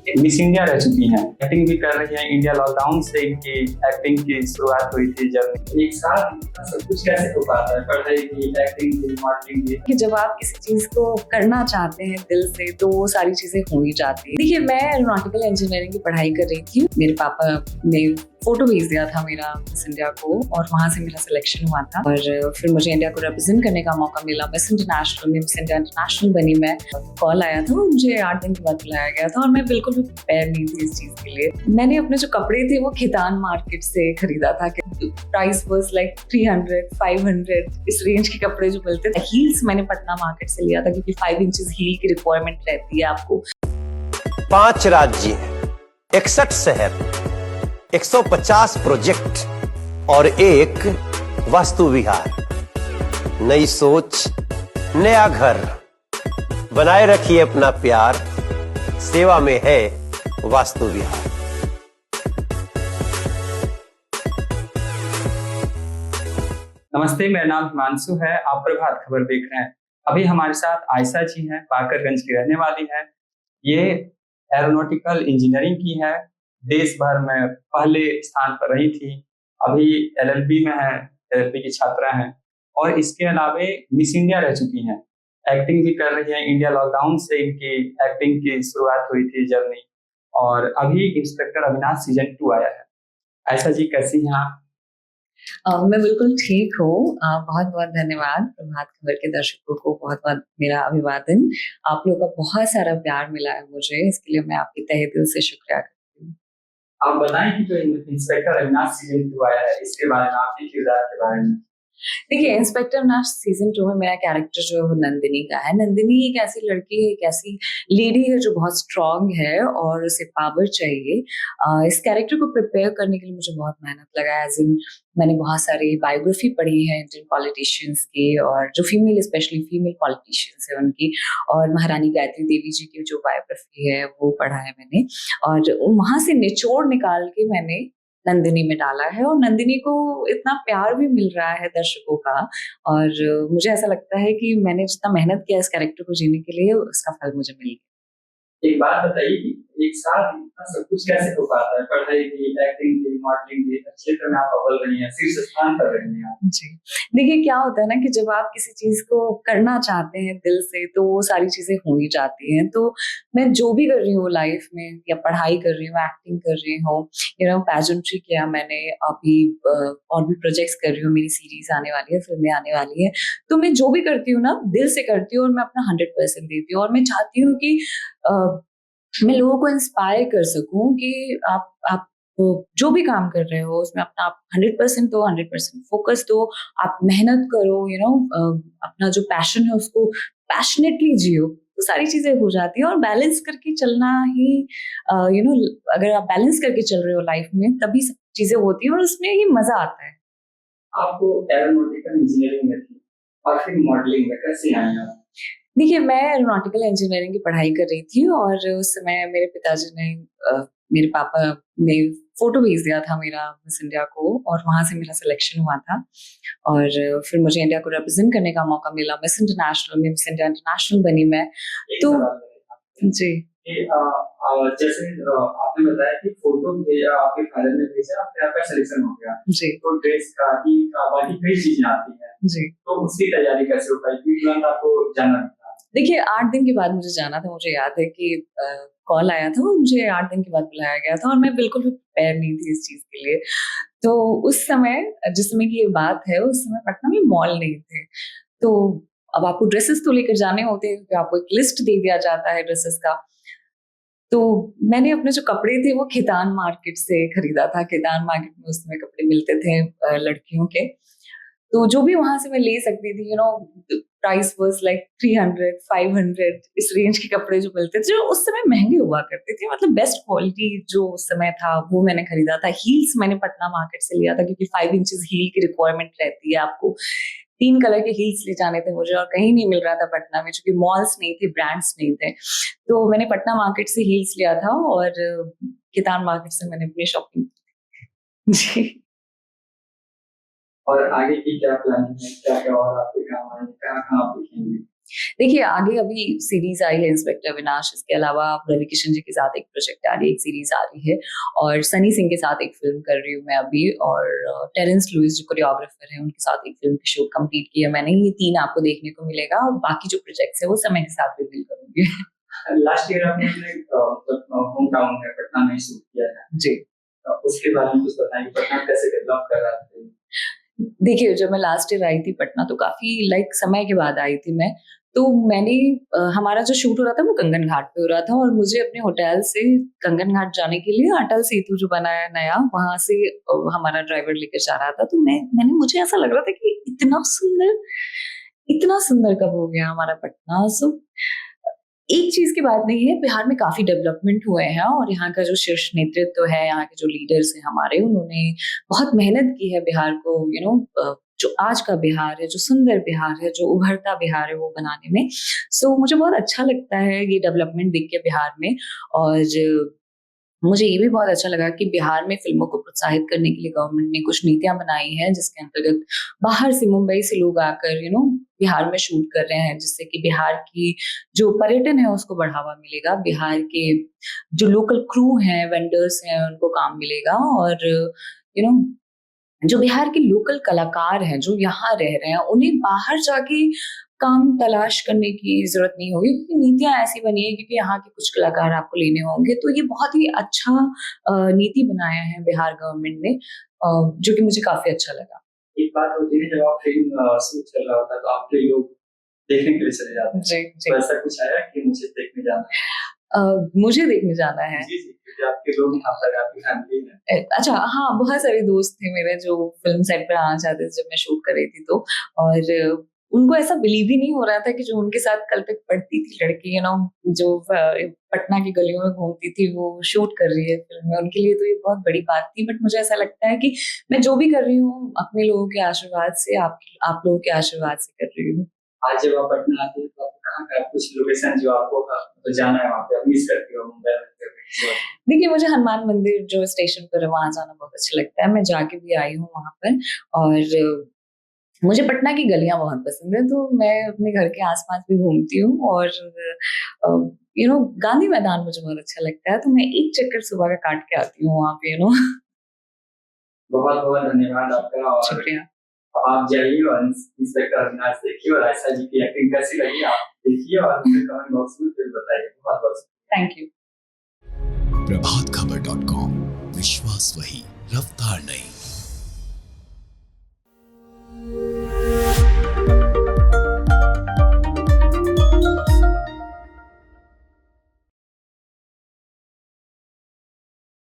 Miss India रह चुकी हैं, एक्टिंग भी कर रही हैं। इंडिया लॉकडाउन से इनकी एक्टिंग की शुरुआत हुई थी। जब एक साथ इतना सब कुछ कैसे हो पाता है, पढ़ाई की, एक्टिंग की, मॉडलिंग की? कि जब आप किसी चीज को करना चाहते हैं दिल से तो वो सारी चीजें हो ही जाती है। देखिए, मैं एरोनॉटिकल इंजीनियरिंग की पढ़ाई कर रही थी। मेरे पापा ने फोटो भेज दिया था मेरा मिस इंडिया को और वहां से मेरा सिलेक्शन हुआ था और फिर मुझे इंडिया को रिप्रेजेंट करने का मौका मिला। मिस इंटरनेशनल में मिस इंडिया इंटरनेशनल बनी मैं। कॉल आया था और मुझे 8 दिन के बाद बुलाया गया था और मैं बिल्कुल भी प्रिपेयर नहीं थी इस चीज के लिए। मैंने अपने जो कपड़े थे वो खितान मार्केट से खरीदा था। प्राइस वाज लाइक 300 500 इस रेंज के कपड़े जो मिलते थे। हील्स मैंने पटना मार्केट से लिया था क्योंकि 5 इंचेस हील की रिक्वायरमेंट रहती है आपको। 5 राज्य, 61 शहर, 150 प्रोजेक्ट और एक वास्तु विहार। नई सोच, नया घर। बनाए रखिए अपना प्यार, सेवा में है वास्तु विहार। नमस्ते, मेरा नाम हिमांशु है। आप प्रभात खबर देख रहे हैं। अभी हमारे साथ आयशा जी हैं, बाकरगंज की रहने वाली हैं। ये एरोनॉटिकल इंजीनियरिंग की है, देश भर में पहले स्थान पर रही थी। अभी एलएलबी में है, एलएलबी की छात्रा हैं और इसके अलावे मिस इंडिया रह चुकी हैं। एक्टिंग भी कर रही हैं। इंडिया लॉकडाउन से इनकी एक्टिंग की शुरुआत हुई थी जर्नी, और अभी इंस्पेक्टर अविनाश सीजन 2 आया है। आयशा जी, कैसी हैं आप? मैं बिल्कुल ठीक हूँ। बहुत बहुत धन्यवाद। प्रभात खबर के दर्शकों को बहुत बहुत मेरा अभिवादन। आप लोगों का बहुत सारा प्यार मिला है मुझे, इसके लिए मैं आपकी तहे दिल से शुक्रिया करती हूँ। आप बताएं कि जो इंस्पेक्टर अविनाश सीजन 2 आया है, इसके बारे में, आपके किरदार के बारे में। देखिए, इंस्पेक्टर अविनाश सीजन 2 में मेरा कैरेक्टर जो है वो नंदिनी का है। नंदिनी एक ऐसी लड़की है, एक ऐसी लेडी है जो बहुत स्ट्रांग है और उसे पावर चाहिए। इस कैरेक्टर को प्रिपेयर करने के लिए मुझे बहुत मेहनत लगा। एज इन मैंने बहुत सारी बायोग्राफी पढ़ी है इंडियन पॉलिटिशियंस की, और जो फीमेल, स्पेशली फीमेल पॉलिटिशियंस है उनकी, और महारानी गायत्री देवी जी की जो बायोग्राफी है वो पढ़ा है मैंने, और वहां से निचोड़ निकाल के मैंने नंदिनी में डाला है। और नंदिनी को इतना प्यार भी मिल रहा है दर्शकों का, और मुझे ऐसा लगता है कि मैंने जितना मेहनत किया इस कैरेक्टर को जीने के लिए, उसका फल मुझे मिल गया। एक बात बताइए कि एक साथ इतना सब कुछ कैसे हो पाता है, पढ़ाई की, एक्टिंग की, मॉडलिंग की, क्षेत्र में आप अव्वल रही हैं, शीर्ष स्थान पर रही हैं आप। जी, देखिए क्या होता है ना कि जब आप किसी चीज को करना चाहते हैं दिल से तो वो सारी चीजें हो ही जाती हैं। तो मैं जो भी कर रही हूँ लाइफ में, या पढ़ाई कर रही हूँ, एक्टिंग कर रही हूँ, पैजेंट्री किया मैंने, अभी और भी प्रोजेक्ट्स कर रही हूँ, मेरी सीरीज आने वाली है, फिल्में आने वाली है। तो मैं जो भी करती हूँ ना, दिल से करती हूँ और मैं अपना 100% देती हूँ। और मैं चाहती हूँ कि मैं लोगों को इंस्पायर कर सकूं कि आप जो भी काम कर रहे हो उसमें अपना आप 100% दो, 100% फोकस दो, आप मेहनत करो, अपना जो पैशन है उसको पैशनेटली जियो, तो सारी चीजें हो जाती है। और बैलेंस करके चलना ही, अगर आप बैलेंस करके चल रहे हो लाइफ में, तभी सब चीजें होती है और उसमें ही मजा आता है। आपको एरोनॉटिकल इंजीनियरिंग में थी और फिर मॉडलिंग में कैसे आए आप? देखिए, मैं एरोनॉटिकल इंजीनियरिंग की पढ़ाई कर रही थी और उस समय मेरे पिताजी ने, मेरे पापा ने फोटो भेज दिया था मेरा मिस इंडिया को और वहां से मेरा सिलेक्शन हुआ था और फिर मुझे इंडिया को रिप्रेजेंट करने का मौका मिला। मिस इंटरनेशनल में मिस इंडिया इंटरनेशनल बनी मैं। एक तो सवाल मेरा जी कि जैसे आपने बताया कि फोटो भेजा, आपके फादर ने भेजा, फिर आपका सिलेक्शन हो गया। जी तो ड्रेस का, ईद का, बाकी कई चीजें आती हैं। जी तो उसकी तैयारी कैसे हो पाई, क्योंकि तुरंत आपको जाना था? देखिए, 8 दिन के बाद मुझे जाना था। मुझे याद है कि कॉल आया था और मुझे 8 दिन के बाद बुलाया गया था और मैं बिल्कुल भी प्रिपेयर नहीं थी इस चीज के लिए। तो उस समय, जिस समय की ये बात है, उस समय पटना में मॉल नहीं थे। तो अब आपको ड्रेसेस तो लेकर जाने होते हैं क्योंकि आपको एक लिस्ट दे दिया जाता है ड्रेसेस का। तो मैंने अपने जो कपड़े थे वो खितान मार्केट से खरीदा था। खितान मार्केट में उस समय कपड़े मिलते थे लड़कियों के। तो जो भी वहां से मैं ले सकती थी, प्राइस वाज लाइक 300 500 इस रेंज के कपड़े जो मिलते थे, जो उस समय महंगे हुआ करते थे, मतलब बेस्ट क्वालिटी जो उस समय था वो मैंने खरीदा था। हील्स मैंने पटना मार्केट से लिया था क्योंकि 5 इंचेस हील की रिक्वायरमेंट रहती है आपको। 3 कलर के हील्स ले जाने थे मुझे और कहीं नहीं मिल रहा था पटना में, क्योंकि मॉल्स नहीं थे, ब्रांड्स नहीं थे। तो मैंने पटना मार्केट से हील्स लिया था और कितान मार्केट से मैंने अपनी शॉपिंग जी। और आगे की क्या प्लानिंग है, क्या क्या और आपके काम आएंगे, कहाँ कहाँ आप दिखेंगे? देखिए आगे अभी सीरीज आई है इंस्पेक्टर अविनाश, इसके अलावा रवि किशन जी के साथ एक प्रोजेक्ट आ रही है, एक सीरीज आ रही है, और सनी सिंह के साथ एक फिल्म कर रही हूँ मैं अभी, और टेरेंस लुइस जो कोरियोग्राफर है उनके साथ एक फिल्म की शूट कंप्लीट की है मैंने। ये 3 आपको देखने को मिलेगा, और बाकी जो प्रोजेक्ट्स है वो समय के साथ रिवील करूंगी। लास्ट ईयर आपने होम टाउन है पटना में शूट किया है जी, उसके बारे में कुछ बताइए, पटना कैसे डेवलप कर रहा था? देखिए जब मैं लास्ट ईयर आई थी पटना तो काफी समय के बाद आई थी मैं, तो मैंने हमारा जो शूट हो रहा था वो कंगन घाट पे हो रहा था, और मुझे अपने होटल से कंगन घाट जाने के लिए अटल सेतु जो बना है नया, वहां से हमारा ड्राइवर लेकर जा रहा था। तो मुझे ऐसा लग रहा था कि इतना सुंदर कब हो गया हमारा पटना। सो एक चीज की बात नहीं है, बिहार में काफी डेवलपमेंट हुए हैं, और यहाँ का जो शीर्ष नेतृत्व है, यहाँ के जो लीडर्स हैं हमारे, उन्होंने बहुत मेहनत की है बिहार को जो आज का बिहार है, जो सुंदर बिहार है, जो उभरता बिहार है वो बनाने में। सो मुझे बहुत अच्छा लगता है ये डेवलपमेंट देख के बिहार में। और मुझे ये भी बहुत अच्छा लगा कि बिहार में फिल्मों को प्रोत्साहित करने के लिए गवर्नमेंट ने कुछ नीतियां बनाई हैं, जिसके अंतर्गत बाहर से, मुंबई से लोग आकर बिहार में शूट कर रहे हैं, जिससे कि बिहार की जो पर्यटन है उसको बढ़ावा मिलेगा, बिहार के जो लोकल क्रू हैं, वेंडर्स हैं, उनको काम मिलेगा, और जो बिहार के लोकल कलाकार हैं जो यहाँ रह रहे हैं, उन्हें बाहर जाके काम तलाश करने की जरूरत नहीं होगी, क्योंकि नीतियां ऐसी बनी है क्योंकि यहाँ के कुछ कलाकार आपको लेने होंगे। तो ये बहुत ही अच्छा नीति बनाया है बिहार गवर्नमेंट ने, जो कि मुझे काफी अच्छा लगा। एक बात होती है जब आप फिल्म शूट चल रहा होता है तो आपके लोग देखने के लिए चले जाते हैं। जी, जी। तो ऐसा कुछ आया कि मुझे देखने जाना है? मुझे देखने जाना है। जी, क्योंकि आपके लोग यहाँ पर, आपकी फैमिली है। अच्छा, हाँ, बहुत सारे दोस्त थे मेरे जो फिल्म सेट पर आना चाहते थे जब मैं शूट कर रही थी तो, और उनको ऐसा बिलीव ही नहीं हो रहा था कि जो उनके साथ कल तक पढ़ती थी लड़की जो पटना की गलियों में घूमती थी वो शूट कर रही है फिल्म में। उनके लिए तो ये बहुत बड़ी बात थी। बट मुझे ऐसा लगता है कि मैं जो भी कर रही हूँ अपने लोगों के आशीर्वाद से, आप लोगों के आशीर्वाद से कर रही हूँ। आज जब आप पटना आती है तो कहाँ का कुछ लोकेशन जो आपको तो जाना है वहाँ पे, आप मिस करती हो मुंबई में? देखिए मुझे हनुमान मंदिर जो स्टेशन पर है वहां जाना बहुत अच्छा लगता है, मैं जाके भी आई हूँ वहां पर, और मुझे पटना की गलियां बहुत पसंद है, तो मैं अपने घर के आसपास भी घूमती हूँ, और गांधी मैदान मुझे बहुत अच्छा लगता है, तो मैं एक चक्कर सुबह का काट के आती हूँ वहाँ पे। बहुत बहुत धन्यवाद आपका, और शुक्रिया। आप जाइए और इंस्पेक्टर अविनाश देखिए, और आयशा जी की एक्टिंग कैसी लगी आप देखिए और मुझे कमेंट बॉक्स में फिर बताइए। बहुत बहुत थैंक यू। प्रभातखबर.com, विश्वास वही, रफ्तार नहीं।